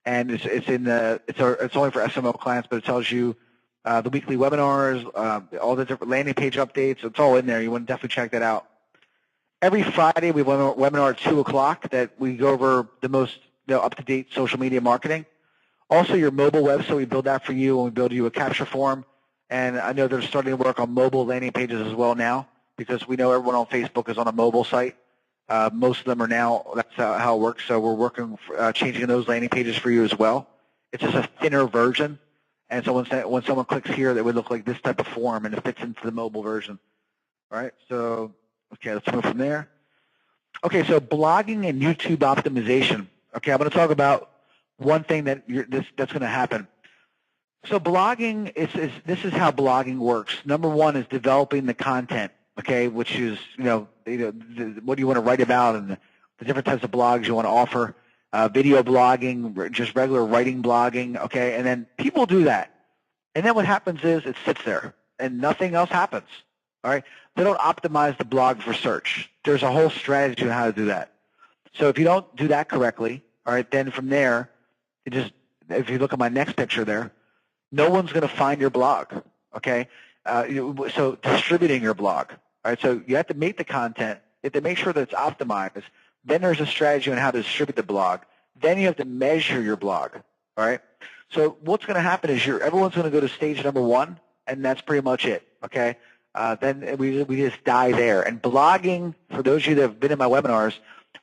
And it's only for SMO clients, but it tells you the weekly webinars, all the different landing page updates. It's all in there. You want to definitely check that out. Every Friday, we have a webinar at 2 o'clock that we go over the most up-to-date social media marketing. Also, your mobile website, we build that for you, and we build you a capture form. And I know they're starting to work on mobile landing pages as well now, because we know everyone on Facebook is on a mobile site. Most of them are now. That's how it works. So we're working changing those landing pages for you as well. It's just a thinner version, And so when someone clicks here, that would look like this type of form, and it fits into the mobile version. All right, so, okay, let's move from there. Okay, so blogging and YouTube optimization. Okay, I'm going to talk about one thing that's going to happen. So blogging this is how blogging works. Number one is developing the content, okay, which is what do you want to write about and the different types of blogs you want to offer. Video blogging, just regular writing blogging, okay, and then people do that, and then what happens is it sits there and nothing else happens. All right, they don't optimize the blog for search. There's a whole strategy on how to do that. So if you don't do that correctly, all right, then from there, if you look at my next picture there, no one's going to find your blog, okay? So distributing your blog, all right? So you have to make the content. You have to make sure that it's optimized. Then there's a strategy on how to distribute the blog. Then you have to measure your blog, all right? So what's going to happen is everyone's going to go to stage number one, and that's pretty much it, okay? Then we just die there. And blogging, for those of you that have been in my webinars,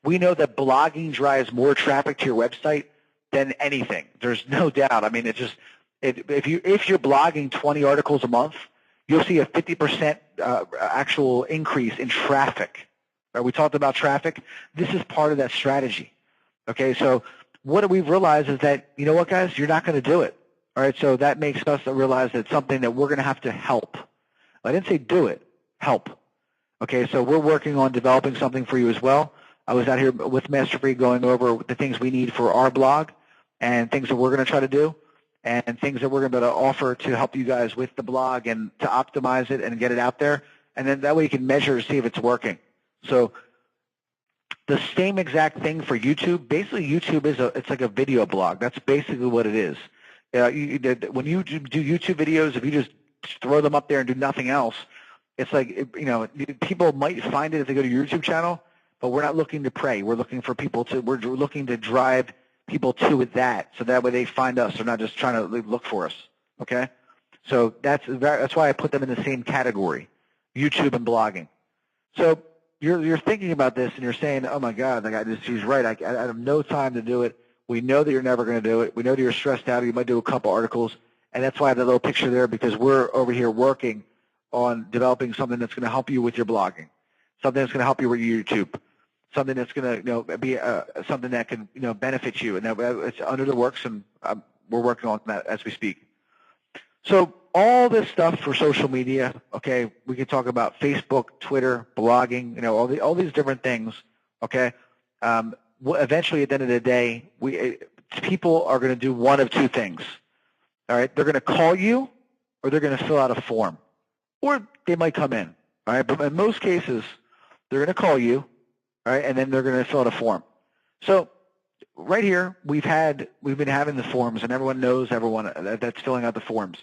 we know that blogging drives more traffic to your website than anything. There's no doubt. I mean, if you're blogging 20 articles a month, you'll see a 50% actual increase in traffic. Right? We talked about traffic. This is part of that strategy. Okay, so what we've realized is that, you know what, guys, you're not going to do it. All right, so that makes us realize that it's something that we're going to have to help. I didn't say do it, help. Okay, so we're working on developing something for you as well. I was out here with MasterMIND going over the things we need for our blog and things that we're going to try to do and things that we're going to be able to offer to help you guys with the blog and to optimize it and get it out there. And then that way you can measure to see if it's working. So the same exact thing for YouTube. Basically, YouTube it's like a video blog. That's basically what it is. When you do YouTube videos, if you just throw them up there and do nothing else, it's like, people might find it if they go to your YouTube channel, but we're not looking to prey. We're looking for we're looking to drive people to that, so that way they find us. They're not just trying to look for us, okay? So that's why I put them in the same category, YouTube and blogging. So you're thinking about this and you're saying, oh my God, she's right. I have no time to do it. We know that you're never going to do it. We know that you're stressed out. You might do a couple articles, and that's why I have that little picture there, because we're over here working on developing something that's going to help you with your blogging, something that's going to help you with your YouTube, something that's going to be something that can benefit you, and it's under the works, and we're working on that as we speak. So all this stuff for social media, okay, we can talk about Facebook, Twitter, blogging, all these different things, okay. Eventually, at the end of the day, people are going to do one of two things. All right, they're going to call you, or they're going to fill out a form, or they might come in. All right, but in most cases, they're going to call you, all right, and then they're going to fill out a form. So right here, we've been having the forms, and everyone knows everyone that's filling out the forms.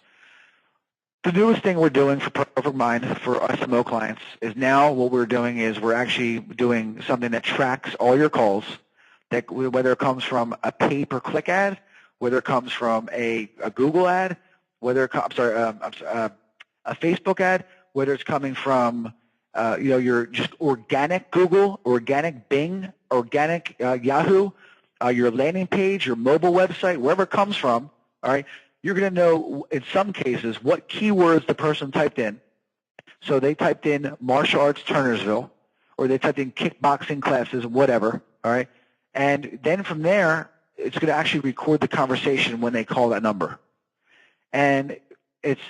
The newest thing we're doing for Perfect Mind for SMO clients is now what we're doing is we're actually doing something that tracks all your calls, that whether it comes from a pay-per-click ad, whether it comes from a Google ad, whether it comes, a Facebook ad, whether it's coming from your just organic Google, organic Bing, organic Yahoo, your landing page, your mobile website, wherever it comes from, all right, you're going to know in some cases what keywords the person typed in. So they typed in martial arts Turnersville, or they typed in kickboxing classes, whatever, all right, and then from there, it's going to actually record the conversation when they call that number. And it's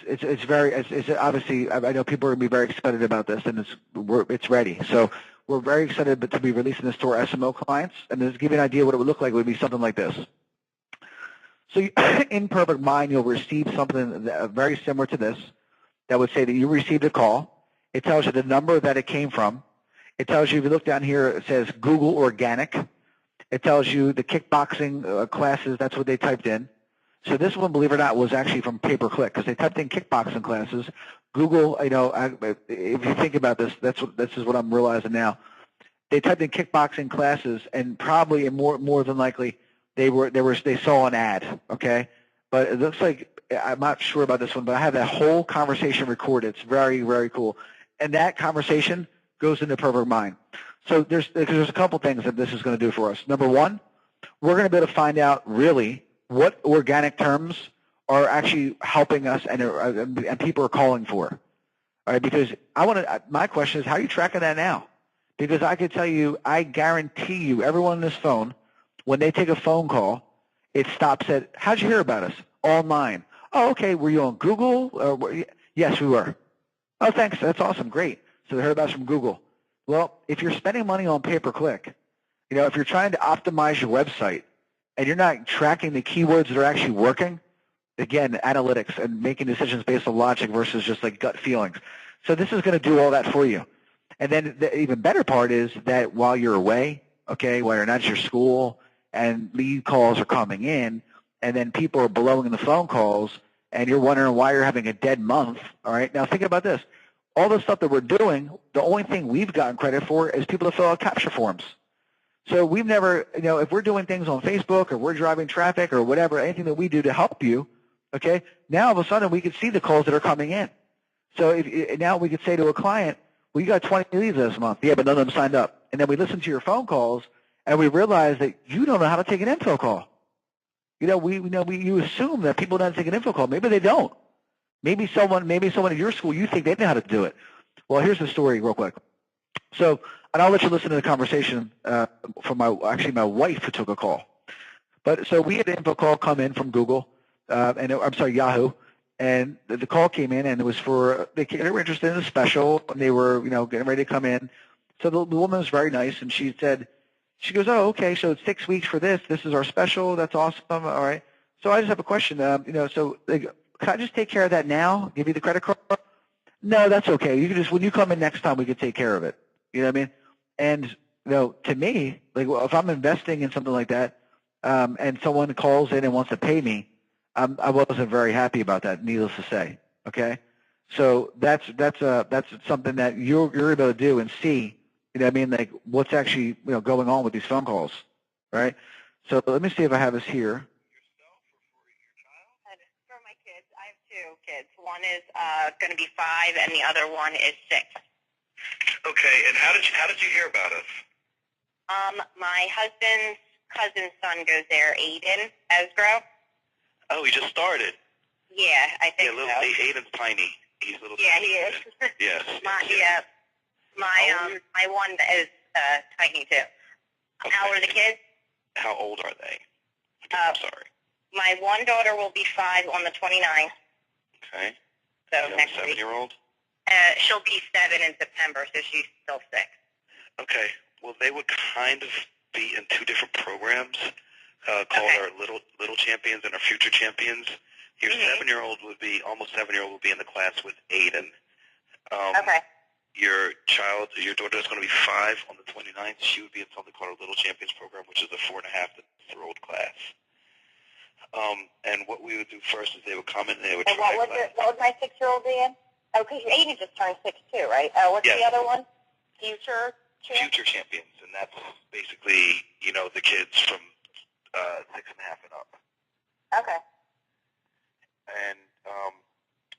obviously, I know people are going to be very excited about this, and it's ready. So we're very excited to be releasing this to our SMO clients, and to give you an idea what it would look like, it would be something like this. So in Perfect Mind, you'll receive something very similar to this that would say that you received a call. It tells you the number that it came from. It tells you, if you look down here, it says Google Organic. It tells you the kickboxing classes, that's what they typed in. So this one, believe it or not, was actually from pay-per-click, because they typed in kickboxing classes. Google, if you think about this, this is what I'm realizing now. They typed in kickboxing classes, and probably, and more than likely, they saw an ad, okay? But it looks like, I'm not sure about this one, but I have that whole conversation recorded. It's very, very cool. And that conversation goes into Perfect Mind. So there's a couple things that this is going to do for us. Number one, we're going to be able to find out really what organic terms are actually helping us and people are calling for. All right, because my question is, how are you tracking that now? Because I could tell you, I guarantee you, everyone on this phone, when they take a phone call, it stops at, how'd you hear about us? Online. Oh, okay, were you on Google? Yes, we were. Oh, thanks, that's awesome, great. So they heard about us from Google. Well, if you're spending money on pay-per-click, if you're trying to optimize your website and you're not tracking the keywords that are actually working, again, analytics and making decisions based on logic versus just like gut feelings. So this is going to do all that for you. And then the even better part is that while you're away, okay, while you're not at your school and lead calls are coming in and then people are blowing the phone calls and you're wondering why you're having a dead month, all right? Now think about this. All the stuff that we're doing, the only thing we've gotten credit for is people to fill out capture forms. So we've never, if we're doing things on Facebook or we're driving traffic or whatever, anything that we do to help you, okay, now all of a sudden we can see the calls that are coming in. So now we could say to a client, well, you got 20 leads this month. Yeah, but none of them signed up. And then we listen to your phone calls and we realize that you don't know how to take an info call. You assume that people don't take an info call. Maybe they don't. Maybe someone at your school, you think they know how to do it. Well, here's the story real quick. So, and I'll let you listen to the conversation from my wife who took a call. But so we had an info call come in from Google, Yahoo, and the call came in and it was for they were interested in a special and they were getting ready to come in. So the woman was very nice and she goes, oh, okay, so it's 6 weeks for this. This is our special. That's awesome. All right. So I just have a question. Can I just take care of that now? Give you the credit card? No, that's okay. You can just when you come in next time, we can take care of it. You know what I mean? And to me, if I'm investing in something like that, and someone calls in and wants to pay me, I wasn't very happy about that. Needless to say, okay. So that's something that you're able to do and see. You know what I mean? Like what's actually going on with these phone calls, right? So let me see if I have this here. For my kids, I have 2 kids. One is going to be 5, and the other one is 6. Okay, and how did you hear about us? My husband's cousin's son goes there, Aiden Esgro. Oh, he just started. Yeah, I think so. Aiden's tiny. He's a little. Yeah, he is. Yes. My one is tiny too. Okay. How are the kids? How old are they? I'm sorry. My one daughter will be 5 on the 29th. Okay. So next week. 7-year-old? She'll be 7 in September, so she's still 6. Okay. Well, they would kind of be in 2 different programs called our Little Champions and our Future Champions. Your 7-year-old would be in the class with Aiden. Okay. Your daughter is going to be 5 on the 29th. She would be in something called our Little Champions program, which is a 4.5 to 3-year-old class. And what we would do first is they would come in and they would try. What was my 6-year-old in? Oh, because Aiden just turned 6 too, right? What's the other one? Future Champions, and that's basically the kids from 6.5 and up. Okay. And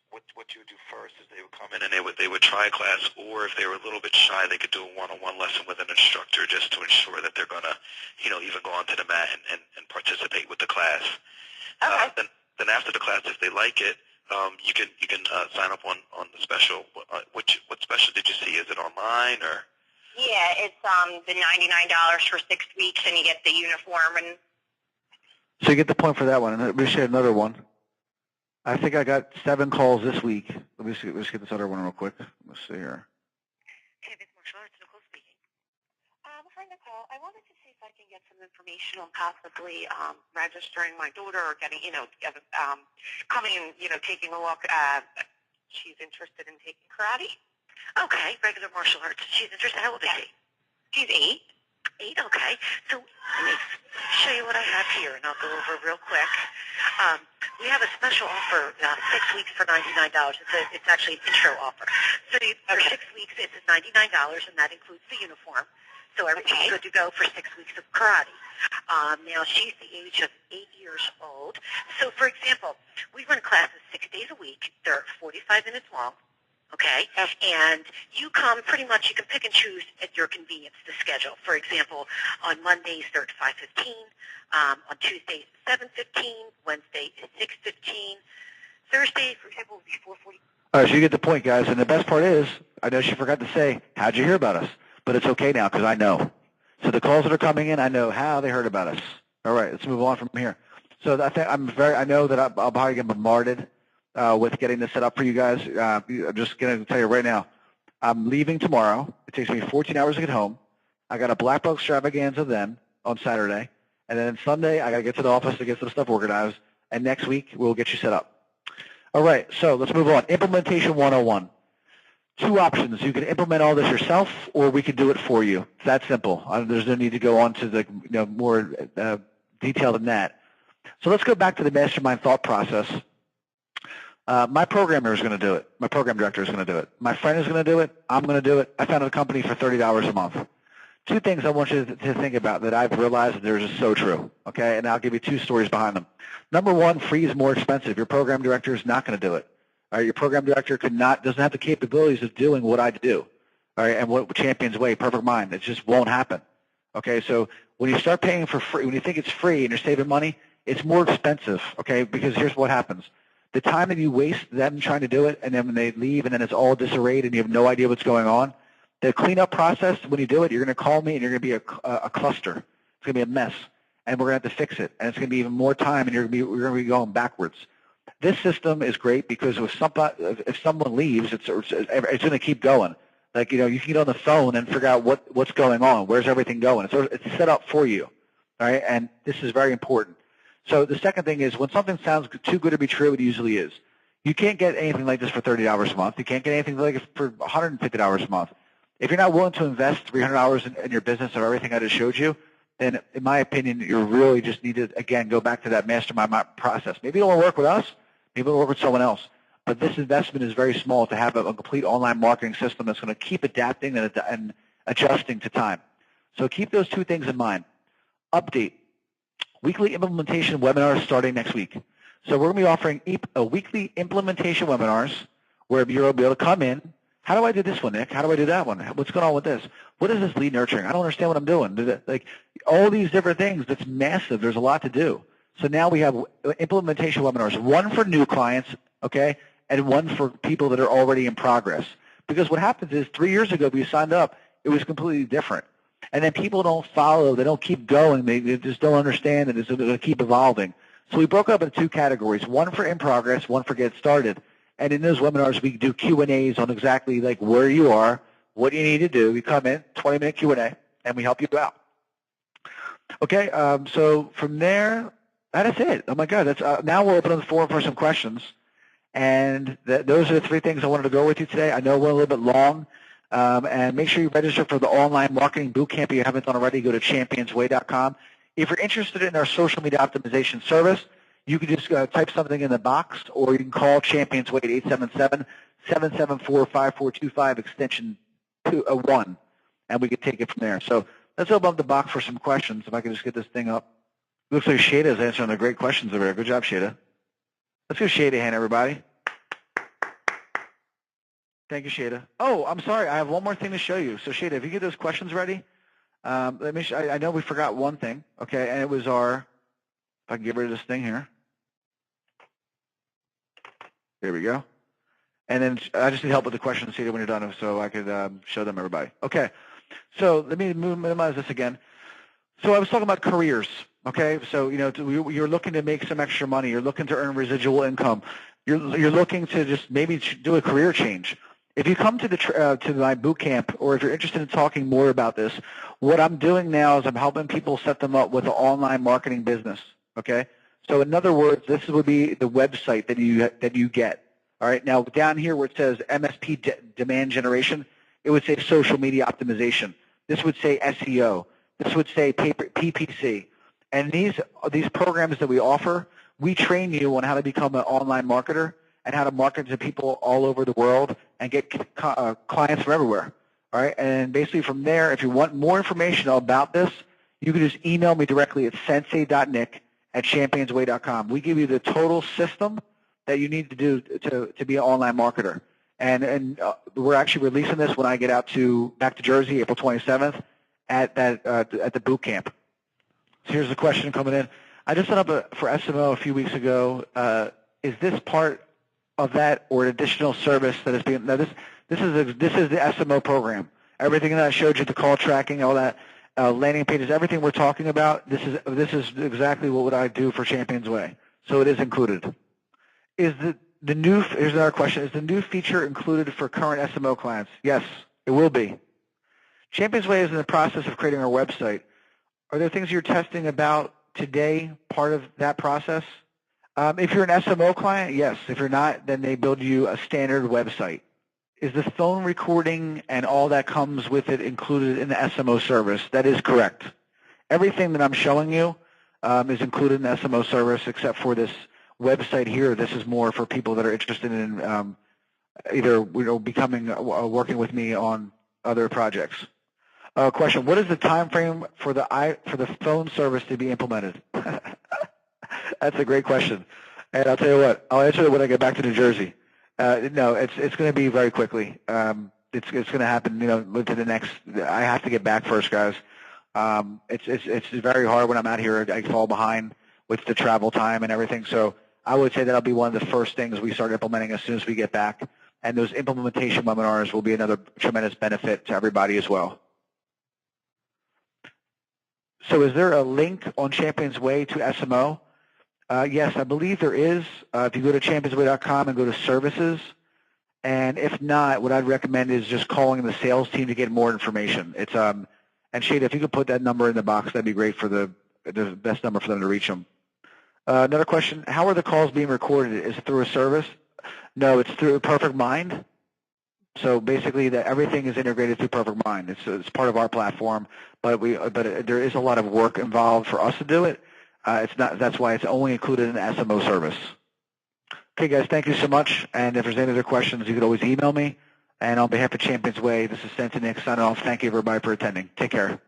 what you would do first is they would come in and they would try a class, or if they were a little bit shy, they could do a one-on-one lesson with an instructor just to ensure that they're gonna even go onto the mat and participate with the class. Okay. Then after the class, if they like it, you can sign up on the special. What special did you see? Is it online or? Yeah, it's the $99 for 6 weeks, and you get the uniform and. So you get the point for that one, and we should have another one. I think I got 7 calls this week. Let's get this other one real quick. Let's see here. Hey, Ms. Marshall, it's Nicole speaking. Hi, Nicole. I wanted to see if I can get some information on possibly registering my daughter or getting, coming and, taking a look at, she's interested in taking karate. Okay, regular martial arts. She's interested. How old is she? She's 8. 8, okay. So let me show you what I have here, and I'll go over real quick. We have a special offer, 6 weeks for $99. It's actually an intro offer. So for 6 weeks, it's $99, and that includes the uniform. So everything's good to go for 6 weeks of karate. Now, she's the age of 8 years old. So, for example, we run classes 6 days a week. They're 45 minutes long. okay? And you come pretty much, you can pick and choose at your convenience the schedule. For example, on Mondays they're at 5:15, on Tuesdays 7:15, Wednesday is 6:15, Thursday, for example, will be 4:40. All right, so you get the point, guys. And the best part is, I know she forgot to say, how'd you hear about us? But it's okay now because I know. So the calls that are coming in, I know how they heard about us. All right, let's move on from here. So I think I know that I'll probably get bombarded with getting this set up for you guys. I'm just going to tell you right now, I'm leaving tomorrow. It takes me 14 hours to get home. I got a Black Belt extravaganza then on Saturday. And then Sunday, I got to get to the office to get some stuff organized. And next week, we'll get you set up. All right, so let's move on. Implementation 101. Two options. You can implement all this yourself, or we can do it for you. It's that simple. There's no need to go on to the more detail than that. So let's go back to the mastermind thought process. My programmer is going to do it. My program director is going to do it. My friend is going to do it. I'm going to do it. I founded a company for $30 a month. Two things I want you to think about that I've realized that they're just so true, okay? And I'll give you two stories behind them. Number one, free is more expensive. Your program director is not going to do it. All right, your program director doesn't have the capabilities of doing what I do, all right, and what Champions Way, Perfect Mind. It just won't happen, okay? So when you start paying for free, when you think it's free and you're saving money, it's more expensive, okay, because here's what happens. The time that you waste them trying to do it, and then when they leave and then it's all disarrayed and you have no idea what's going on, the cleanup process, when you do it, you're going to call me and you're going to be a cluster. It's going to be a mess, and we're going to have to fix it, and it's going to be even more time, and we're going to be going backwards. This system is great because if someone leaves, it's going to keep going. Like, you can get on the phone and figure out what's going on, where's everything going. It's set up for you, all right? And this is very important. So the second thing is when something sounds too good to be true, it usually is. You can't get anything like this for $30 a month. You can't get anything like it for $150 a month. If you're not willing to invest $300 in your business of everything I just showed you, then in my opinion, you really just need to, again, go back to that mastermind process. Maybe it won't work with us. Maybe it'll work with someone else. But this investment is very small to have a complete online marketing system that's going to keep adapting and adjusting to time. So keep those two things in mind. Update. Weekly implementation webinars starting next week. So we're going to be offering a weekly implementation webinars where you'll be able to come in. How do I do this one, Nick? How do I do that one? What's going on with this? What is this lead nurturing? I don't understand what I'm doing. Like all these different things, that's massive. There's a lot to do. So now we have implementation webinars, one for new clients, okay, and one for people that are already in progress. Because what happens is 3 years ago when you signed up, it was completely different. And then people don't follow. They don't keep going. They just don't understand that it's going to keep evolving. So we broke up into two categories, one for in progress, one for get started. And in those webinars, we do Q&As on exactly like where you are, what you need to do. You come in, 20-minute Q&A, and we help you out. Okay, so from there, that is it. Oh, my God. That's now we'll open up the forum for some questions. And those are the three things I wanted to go with you today. I know we're a little bit long. And make sure you register for the Online Marketing Bootcamp if you haven't done already. Go to championsway.com. If you're interested in our social media optimization service, you can just type something in the box, or you can call Champions Way at 877-774-5425, extension 1, and we can take it from there. So let's open up the box for some questions, if I can just get this thing up. Looks like Shada is answering the great questions over there. Good job, Shada. Let's give Shada a hand, everybody. Thank you, Shada. Oh, I'm sorry. I have one more thing to show you. So, Shada, if you get those questions ready, let me. I know we forgot one thing, okay, and it was our. If I can get rid of this thing here. There we go. And then I just need help with the questions, Shada, when you're done, so I could show them everybody. Okay. So let me minimize this again. So I was talking about careers. Okay. So you're looking to make some extra money. You're looking to earn residual income. You're looking to just maybe do a career change. If you come to my boot camp, or if you're interested in talking more about this, what I'm doing now is I'm helping people set them up with an online marketing business. Okay, so in other words, this would be the website that you get. All right, now down here where it says MSP demand generation, it would say social media optimization. This would say SEO. This would say PPC. And these programs that we offer, we train you on how to become an online marketer and how to market to people all over the world and get clients from everywhere. All right, and basically from there, if you want more information about this, you can just email me directly at sensei.nick@championsway.com. We give you the total system that you need to do to be an online marketer. And we're actually releasing this when I get back to Jersey, April 27th, at the boot camp. So here's the question coming in. I just set up for SMO a few weeks ago. Is this part of that or an additional service that is being? Now this is the SMO program. Everything that I showed you, the call tracking, all that, landing pages, everything we're talking about. This is exactly what would I do for Champions Way. So it is included. Is the new? Here's another question. Is the new feature included for current SMO clients? Yes, it will be. Champions Way is in the process of creating our website. Are there things you're testing about today, part of that process? If you're an SMO client, yes. If you're not, then they build you a standard website. Is the phone recording and all that comes with it included in the SMO service? That is correct. Everything that I'm showing you is included in the SMO service except for this website here. This is more for people that are interested in either working with me on other projects. Question: what is the time frame for the phone service to be implemented? That's a great question, and I'll tell you what. I'll answer it when I get back to New Jersey. No, it's going to be very quickly. It's going to happen. To the next. I have to get back first, guys. It's very hard when I'm out here. I fall behind with the travel time and everything. So I would say that'll be one of the first things we start implementing as soon as we get back. And those implementation webinars will be another tremendous benefit to everybody as well. So is there a link on Champions Way to SMO? Yes, I believe there is. If you go to championsway.com and go to services, and if not, what I'd recommend is just calling the sales team to get more information. It's and Shada, if you could put that number in the box, that'd be great for the best number for them to reach them. Another question: how are the calls being recorded? Is it through a service? No, it's through Perfect Mind. So basically, everything is integrated through Perfect Mind. It's part of our platform, but there is a lot of work involved for us to do it. It's not. That's why it's only included in the SMO service. Okay, guys, thank you so much. And if there's any other questions, you could always email me. And on behalf of Champions Way, this is Nick signing off. Thank you, everybody, for attending. Take care.